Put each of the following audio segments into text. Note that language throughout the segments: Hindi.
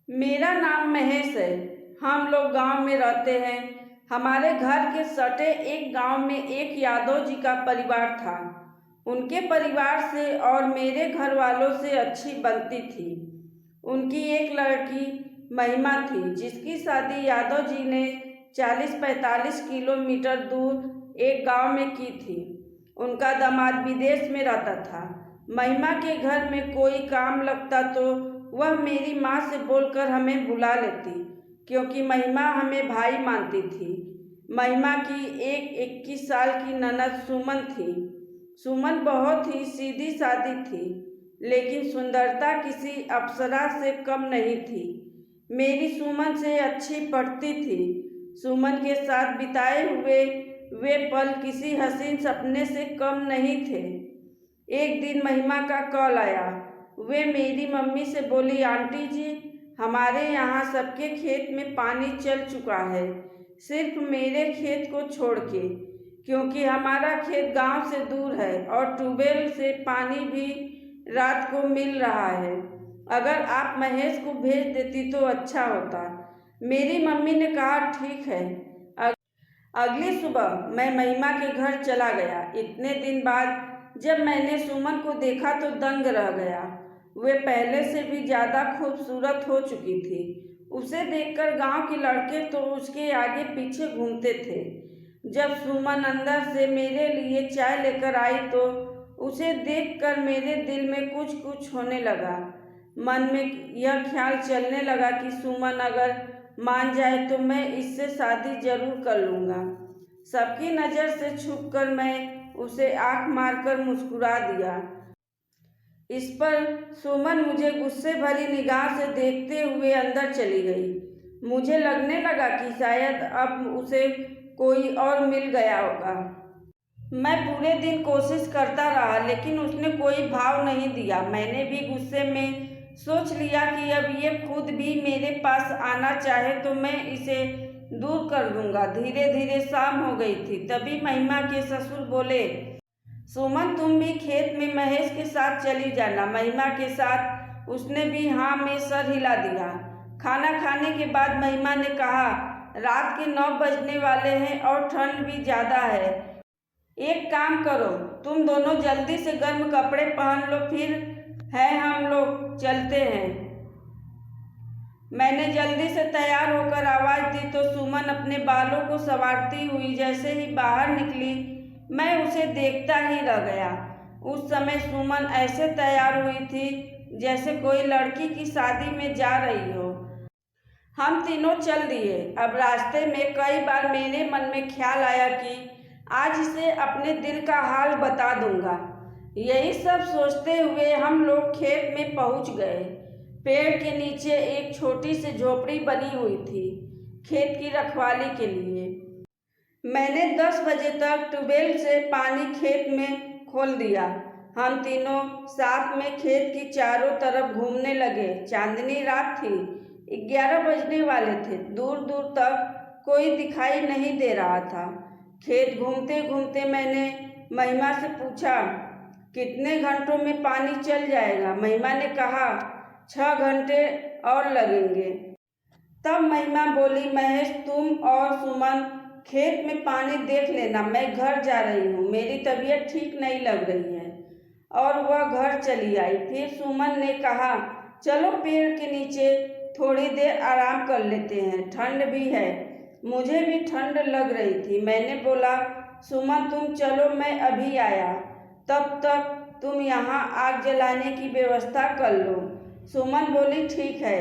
मेरा नाम महेश है। हम लोग गांव में रहते हैं। हमारे घर के सटे एक गांव में एक यादव जी का परिवार था। उनके परिवार से और मेरे घर वालों से अच्छी बनती थी। उनकी एक लड़की महिमा थी, जिसकी शादी यादव जी ने 40-45 किलोमीटर दूर एक गांव में की थी। उनका दामाद विदेश में रहता था। महिमा के घर में कोई काम लगता तो वह मेरी माँ से बोलकर हमें बुला लेती, क्योंकि महिमा हमें भाई मानती थी। महिमा की एक 21 साल की ननद सुमन थी। सुमन बहुत ही सीधी सादी थी, लेकिन सुंदरता किसी अप्सरा से कम नहीं थी। मेरी सुमन से अच्छी पड़ती थी। सुमन के साथ बिताए हुए वे पल किसी हसीन सपने से कम नहीं थे। एक दिन महिमा का कॉल आया। वे मेरी मम्मी से बोली, आंटी जी, हमारे यहाँ सबके खेत में पानी चल चुका है, सिर्फ मेरे खेत को छोड़ के, क्योंकि हमारा खेत गांव से दूर है और ट्यूबवेल से पानी भी रात को मिल रहा है। अगर आप महेश को भेज देती तो अच्छा होता। मेरी मम्मी ने कहा, ठीक है। अगली सुबह मैं महिमा के घर चला गया। इतने दिन बाद जब मैंने सुमन को देखा तो दंग रह गया। वे पहले से भी ज़्यादा खूबसूरत हो चुकी थी। उसे देखकर गांव के लड़के तो उसके आगे पीछे घूमते थे। जब सुमन अंदर से मेरे लिए चाय लेकर आई तो उसे देखकर मेरे दिल में कुछ कुछ होने लगा। मन में यह ख्याल चलने लगा कि सुमन अगर मान जाए तो मैं इससे शादी जरूर कर लूँगा। सबकी नज़र से छुपकर मैं उसे आंख मारकर मुस्कुरा दिया। इस पर सुमन मुझे गुस्से भरी निगाह से देखते हुए अंदर चली गई। मुझे लगने लगा कि शायद अब उसे कोई और मिल गया होगा। मैं पूरे दिन कोशिश करता रहा, लेकिन उसने कोई भाव नहीं दिया। मैंने भी गुस्से में सोच लिया कि अब ये खुद भी मेरे पास आना चाहे तो मैं इसे दूर कर दूंगा। धीरे धीरे शाम हो गई थी। तभी महिमा के ससुर बोले, सुमन, तुम भी खेत में महेश के साथ चली जाना। महिमा के साथ उसने भी हाँ में सर हिला दिया। खाना खाने के बाद महिमा ने कहा, रात के 9 बजने वाले हैं और ठंड भी ज़्यादा है। एक काम करो, तुम दोनों जल्दी से गर्म कपड़े पहन लो, फिर है हम लोग चलते हैं। मैंने जल्दी से तैयार होकर आवाज़ दी तो सुमन अपने बालों को संवारती हुई जैसे ही बाहर निकली, मैं उसे देखता ही रह गया। उस समय सुमन ऐसे तैयार हुई थी जैसे कोई लड़की की शादी में जा रही हो। हम तीनों चल दिए। अब रास्ते में कई बार मेरे मन में ख्याल आया कि आज इसे अपने दिल का हाल बता दूंगा। यही सब सोचते हुए हम लोग खेत में पहुंच गए। पेड़ के नीचे एक छोटी सी झोपड़ी बनी हुई थी, खेत की रखवाली के लिए। मैंने 10 बजे तक ट्यूबवेल से पानी खेत में खोल दिया। हम तीनों साथ में खेत की चारों तरफ घूमने लगे। चांदनी रात थी, 11 बजने वाले थे। दूर दूर तक कोई दिखाई नहीं दे रहा था। खेत घूमते घूमते मैंने महिमा से पूछा, कितने घंटों में पानी चल जाएगा? महिमा ने कहा, 6 घंटे और लगेंगे। तब महिमा बोली, महेश, तुम और सुमन खेत में पानी देख लेना, मैं घर जा रही हूँ, मेरी तबीयत ठीक नहीं लग रही है। और वह घर चली आई। फिर सुमन ने कहा, चलो पेड़ के नीचे थोड़ी देर आराम कर लेते हैं, ठंड भी है। मुझे भी ठंड लग रही थी। मैंने बोला, सुमन, तुम चलो, मैं अभी आया, तब तक तुम यहाँ आग जलाने की व्यवस्था कर लो। सुमन बोली, ठीक है,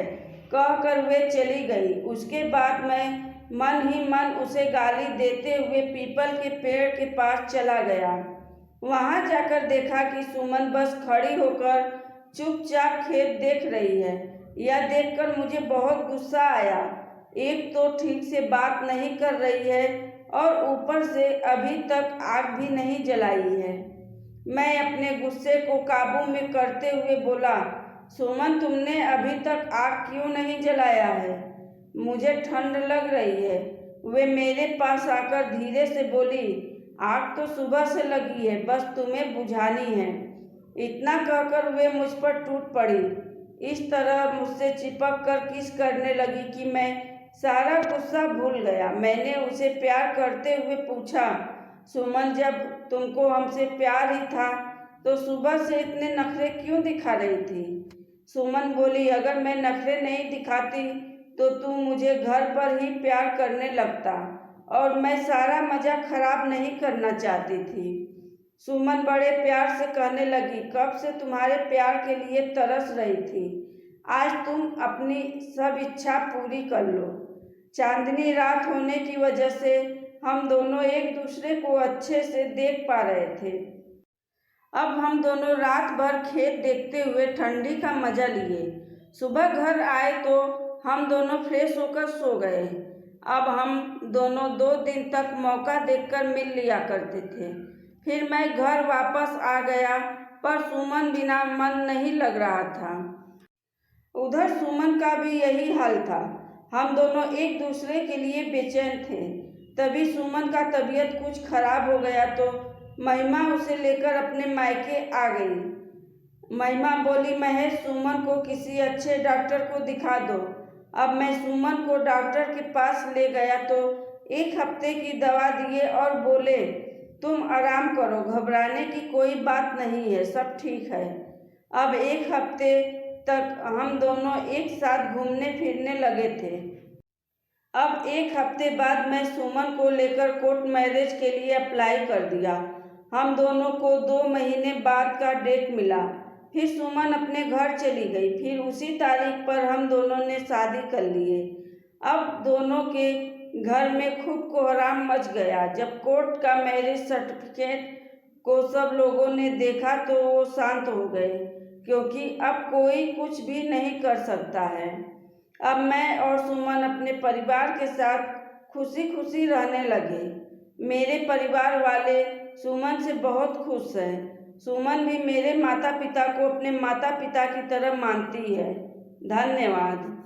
कहकर वे चली गई। उसके बाद मैं मन ही मन उसे गाली देते हुए पीपल के पेड़ के पास चला गया। वहां जाकर देखा कि सुमन बस खड़ी होकर चुपचाप खेत देख रही है। यह देखकर मुझे बहुत गुस्सा आया। एक तो ठीक से बात नहीं कर रही है और ऊपर से अभी तक आग भी नहीं जलाई है। मैं अपने गुस्से को काबू में करते हुए बोला, सुमन, तुमने अभी तक आग क्यों नहीं जलाया है? मुझे ठंड लग रही है। वे मेरे पास आकर धीरे से बोली, आग तो सुबह से लगी है, बस तुम्हें बुझानी है। इतना कहकर वे मुझ पर टूट पड़ी। इस तरह मुझसे चिपक कर किस करने लगी कि मैं सारा गुस्सा भूल गया। मैंने उसे प्यार करते हुए पूछा, सुमन, जब तुमको हमसे प्यार ही था तो सुबह से इतने नखरे क्यों दिखा रही थी? सुमन बोली, अगर मैं नखरे नहीं दिखाती तो तू मुझे घर पर ही प्यार करने लगता और मैं सारा मज़ा खराब नहीं करना चाहती थी। सुमन बड़े प्यार से कहने लगी, कब से तुम्हारे प्यार के लिए तरस रही थी। आज तुम अपनी सब इच्छा पूरी कर लो। चांदनी रात होने की वजह से हम दोनों एक दूसरे को अच्छे से देख पा रहे थे। अब हम दोनों रात भर खेत देखते हुए ठंडी का मज़ा लिए। सुबह घर आए तो हम दोनों फ्रेश होकर सो गए। अब हम दोनों 2 दिन तक मौका देखकर मिल लिया करते थे। फिर मैं घर वापस आ गया, पर सुमन बिना मन नहीं लग रहा था। उधर सुमन का भी यही हाल था। हम दोनों एक दूसरे के लिए बेचैन थे। तभी सुमन का तबीयत कुछ खराब हो गया तो महिमा उसे लेकर अपने मायके आ गई। महिमा बोली, महेश, सुमन को किसी अच्छे डॉक्टर को दिखा दो। अब मैं सुमन को डॉक्टर के पास ले गया तो 1 हफ्ते की दवा दिए और बोले, तुम आराम करो, घबराने की कोई बात नहीं है, सब ठीक है। अब 1 हफ्ते तक हम दोनों एक साथ घूमने फिरने लगे थे। अब 1 हफ्ते बाद मैं सुमन को लेकर कोर्ट मैरिज के लिए अप्लाई कर दिया। हम दोनों को 2 महीने बाद का डेट मिला। फिर सुमन अपने घर चली गई। फिर उसी तारीख पर हम दोनों ने शादी कर लिए। अब दोनों के घर में खूब कोहराम मच गया। जब कोर्ट का मैरिज सर्टिफिकेट को सब लोगों ने देखा तो वो शांत हो गए, क्योंकि अब कोई कुछ भी नहीं कर सकता है। अब मैं और सुमन अपने परिवार के साथ खुशी खुशी रहने लगे। मेरे परिवार वाले सुमन से बहुत खुश हैं। सुमन भी मेरे माता पिता को अपने माता पिता की तरह मानती है। धन्यवाद।